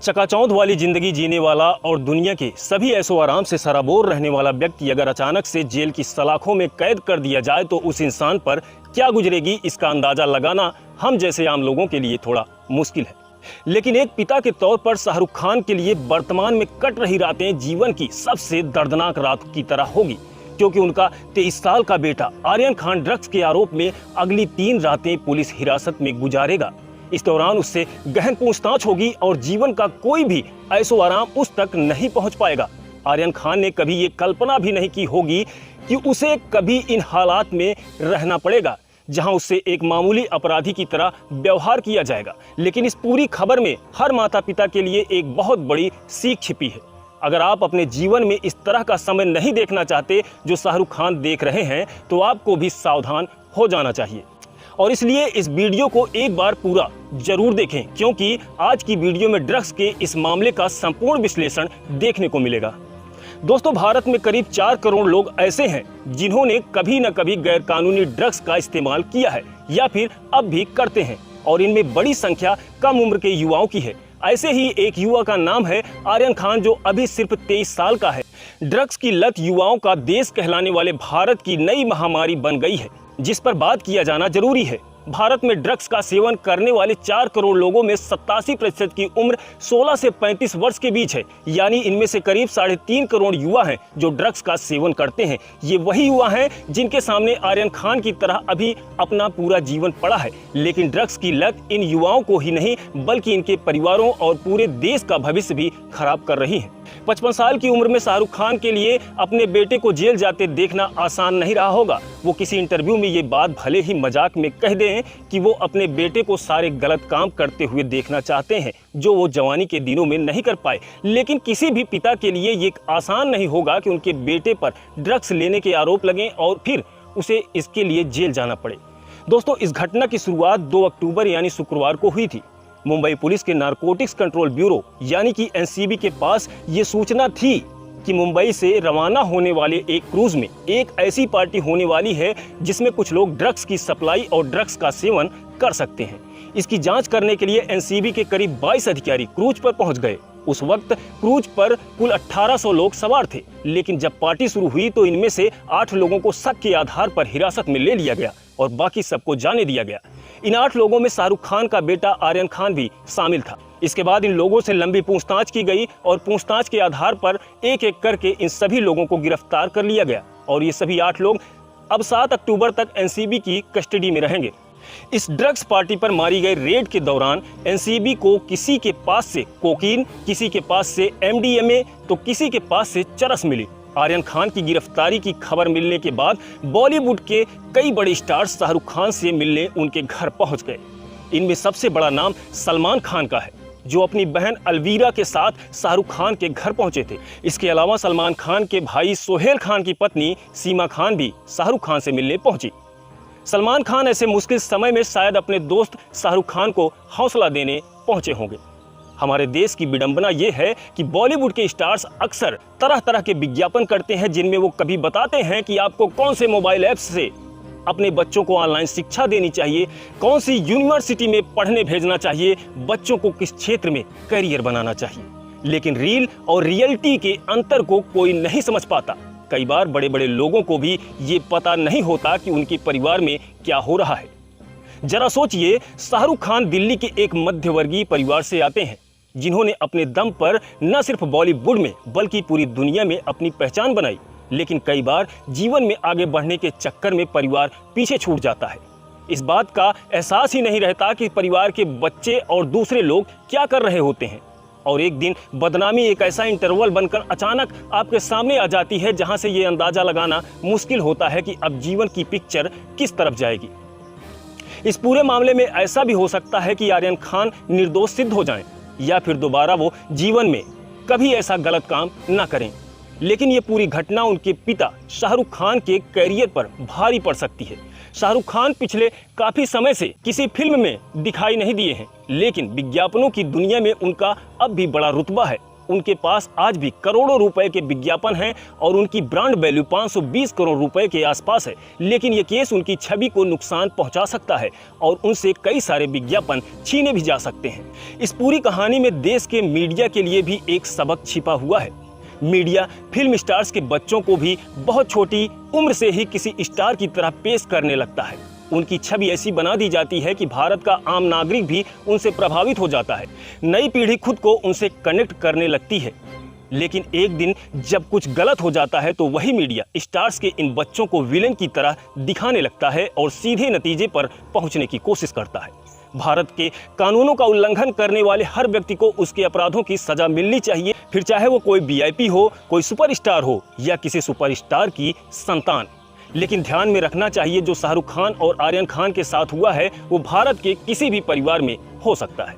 चकाचौंध वाली जिंदगी जीने वाला और दुनिया के सभी ऐशो आराम से सराबोर रहने वाला व्यक्ति अगर अचानक से जेल की सलाखों में कैद कर दिया जाए तो उस इंसान पर क्या गुजरेगी, इसका अंदाजा लगाना हम जैसे आम लोगों के लिए थोड़ा मुश्किल है। लेकिन एक पिता के तौर पर शाहरुख खान के लिए वर्तमान में कट रही रातें जीवन की सबसे दर्दनाक रात की तरह होगी, क्योंकि उनका 23 साल का बेटा आर्यन खान ड्रग्स के आरोप में अगली 3 रातें पुलिस हिरासत में गुजारेगा। इस दौरान उससे गहन पूछताछ होगी और जीवन का कोई भी ऐशो आराम उस तक नहीं पहुंच पाएगा। आर्यन खान ने कभी ये कल्पना भी नहीं की होगी कि उसे कभी इन हालात में रहना पड़ेगा जहां उससे एक मामूली अपराधी की तरह व्यवहार किया जाएगा। लेकिन इस पूरी खबर में हर माता पिता के लिए एक बहुत बड़ी सीख छिपी है। अगर आप अपने जीवन में इस तरह का समय नहीं देखना चाहते जो शाहरुख खान देख रहे हैं तो आपको भी सावधान हो जाना चाहिए। और इसलिए इस वीडियो को एक बार पूरा जरूर देखें, क्योंकि आज की वीडियो में ड्रग्स के इस मामले का संपूर्ण विश्लेषण देखने को मिलेगा। दोस्तों, भारत में करीब 4 करोड़ लोग ऐसे हैं जिन्होंने कभी न कभी गैरकानूनी ड्रग्स का इस्तेमाल किया है या फिर अब भी करते हैं, और इनमें बड़ी संख्या कम उम्र के युवाओं की है। ऐसे ही एक युवा का नाम है आर्यन खान, जो अभी सिर्फ 23 साल का है। ड्रग्स की लत युवाओं का देश कहलाने वाले भारत की नई महामारी बन गई है, जिस पर बात किया जाना जरूरी है। भारत में ड्रग्स का सेवन करने वाले 4 करोड़ लोगों में 87% की उम्र 16 से 35 वर्ष के बीच है, यानी इनमें से करीब 3.5 करोड़ युवा हैं जो ड्रग्स का सेवन करते हैं। ये वही युवा हैं जिनके सामने आर्यन खान की तरह अभी अपना पूरा जीवन पड़ा है। लेकिन ड्रग्स की लत इन युवाओं को ही नहीं बल्कि इनके परिवारों और पूरे देश का भविष्य भी खराब कर रही है। 55 साल की उम्र में शाहरुख खान के लिए अपने बेटे को जेल जाते देखना आसान नहीं रहा होगा। वो किसी इंटरव्यू में ये बात भले ही मजाक में कह दें कि वो अपने बेटे को सारे गलत काम करते हुए देखना चाहते हैं जो वो जवानी के दिनों में नहीं कर पाए, लेकिन किसी भी पिता के लिए ये आसान नहीं होगा कि उनके बेटे पर ड्रग्स लेने के आरोप लगें और फिर उसे इसके लिए जेल जाना पड़े। दोस्तों, इस घटना की शुरुआत 2 अक्टूबर यानी शुक्रवार को हुई थी। मुंबई पुलिस के नारकोटिक्स कंट्रोल ब्यूरो यानी कि एनसीबी के पास ये सूचना थी कि मुंबई से रवाना होने वाले एक क्रूज में एक ऐसी पार्टी होने वाली है जिसमें कुछ लोग ड्रग्स की सप्लाई और ड्रग्स का सेवन कर सकते हैं। इसकी जांच करने के लिए एनसीबी के करीब 22 अधिकारी क्रूज पर पहुंच गए। उस वक्त क्रूज पर कुल 1800 लोग सवार थे, लेकिन जब पार्टी शुरू हुई तो इनमें से 8 लोगों को शक के आधार पर हिरासत में ले लिया गया और बाकी सबको जाने दिया गया। इन 8 लोगों में शाहरुख खान का बेटा आर्यन खान भी शामिल था। इसके बाद इन लोगों से लंबी पूछताछ की गई और पूछताछ के आधार पर एक एक करके इन सभी लोगों को गिरफ्तार कर लिया गया और ये सभी 8 लोग अब 7 अक्टूबर तक एनसीबी की कस्टडी में रहेंगे। इस ड्रग्स पार्टी पर मारी गई रेड के दौरान एनसीबी को किसी के पास से कोकीन, किसी के पास से एमडीएमए तो किसी के पास से चरस मिली। आर्यन खान की गिरफ्तारी की खबर मिलने के बाद बॉलीवुड के कई बड़े स्टार्स शाहरुख खान से मिलने उनके घर पहुंच गए। इनमें सबसे बड़ा नाम सलमान खान का है, जो अपनी बहन अलवीरा के साथ शाहरुख खान के घर पहुंचे थे। इसके अलावा सलमान खान के भाई सोहेल खान की पत्नी सीमा खान भी शाहरुख खान से मिलने पहुंची। सलमान खान ऐसे मुश्किल समय में शायद अपने दोस्त शाहरुख खान को हौसला देने पहुंचे होंगे। हमारे देश की विडंबना ये है कि बॉलीवुड के स्टार्स अक्सर तरह तरह के विज्ञापन करते हैं जिनमें वो कभी बताते हैं कि आपको कौन से मोबाइल ऐप्स से अपने बच्चों को ऑनलाइन शिक्षा देनी चाहिए, कौन सी यूनिवर्सिटी में पढ़ने भेजना चाहिए, बच्चों को किस क्षेत्र में करियर बनाना चाहिए। लेकिन रील और रियलिटी के अंतर को कोई नहीं समझ पाता। कई बार बड़े बड़े लोगों को भी ये पता नहीं होता कि उनके परिवार में क्या हो रहा है। जरा सोचिए, शाहरुख खान दिल्ली के एक मध्यवर्गीय परिवार से आते हैं जिन्होंने अपने दम पर न सिर्फ बॉलीवुड में बल्कि पूरी दुनिया में अपनी पहचान बनाई। लेकिन कई बार जीवन में आगे बढ़ने के चक्कर में परिवार पीछे छूट जाता है। इस बात का एहसास ही नहीं रहता कि परिवार के बच्चे और दूसरे लोग क्या कर रहे होते हैं, और एक दिन बदनामी एक ऐसा इंटरवल बनकर अचानक आपके सामने आ जाती है जहां से ये अंदाजा लगाना मुश्किल होता है कि अब जीवन की पिक्चर किस तरफ जाएगी। इस पूरे मामले में ऐसा भी हो सकता है कि आर्यन खान निर्दोष सिद्ध हो जाएं या फिर दोबारा वो जीवन में कभी ऐसा गलत काम ना करें। लेकिन ये पूरी घटना उनके पिता शाहरुख खान के करियर पर भारी पड़ सकती है। शाहरुख खान पिछले काफी समय से किसी फिल्म में दिखाई नहीं दिए हैं, लेकिन विज्ञापनों की दुनिया में उनका अब भी बड़ा रुतबा है। उनके पास आज भी करोड़ों रुपए के विज्ञापन हैं और उनकी ब्रांड वैल्यू 520 करोड़ रुपए के आसपास है, लेकिन ये केस उनकी छवि को नुकसान पहुंचा सकता है और उनसे कई सारे विज्ञापन छीने भी जा सकते हैं। इस पूरी कहानी में देश के मीडिया के लिए भी एक सबक छिपा हुआ है। मीडिया फिल्म स्टार्स के बच्चों को भी बहुत छोटी उम्र से ही किसी स्टार की तरह पेश करने लगता है। उनकी छवि ऐसी बना दी जाती है कि भारत का आम नागरिक भी उनसे प्रभावित हो जाता है। नई पीढ़ी खुद को उनसे कनेक्ट करने लगती है, लेकिन एक दिन जब कुछ गलत हो जाता है तो वही मीडिया स्टार्स के इन बच्चों को विलेन की तरह दिखाने लगता है और सीधे नतीजे पर पहुंचने की कोशिश करता है। भारत के कानूनों का उल्लंघन करने वाले हर व्यक्ति को उसके अपराधों की सजा मिलनी चाहिए, फिर चाहे वो कोई वीआईपी हो, कोई सुपरस्टार हो या किसी सुपरस्टार की संतान। लेकिन ध्यान में रखना चाहिए, जो शाहरुख खान और आर्यन खान के साथ हुआ है वो भारत के किसी भी परिवार में हो सकता है।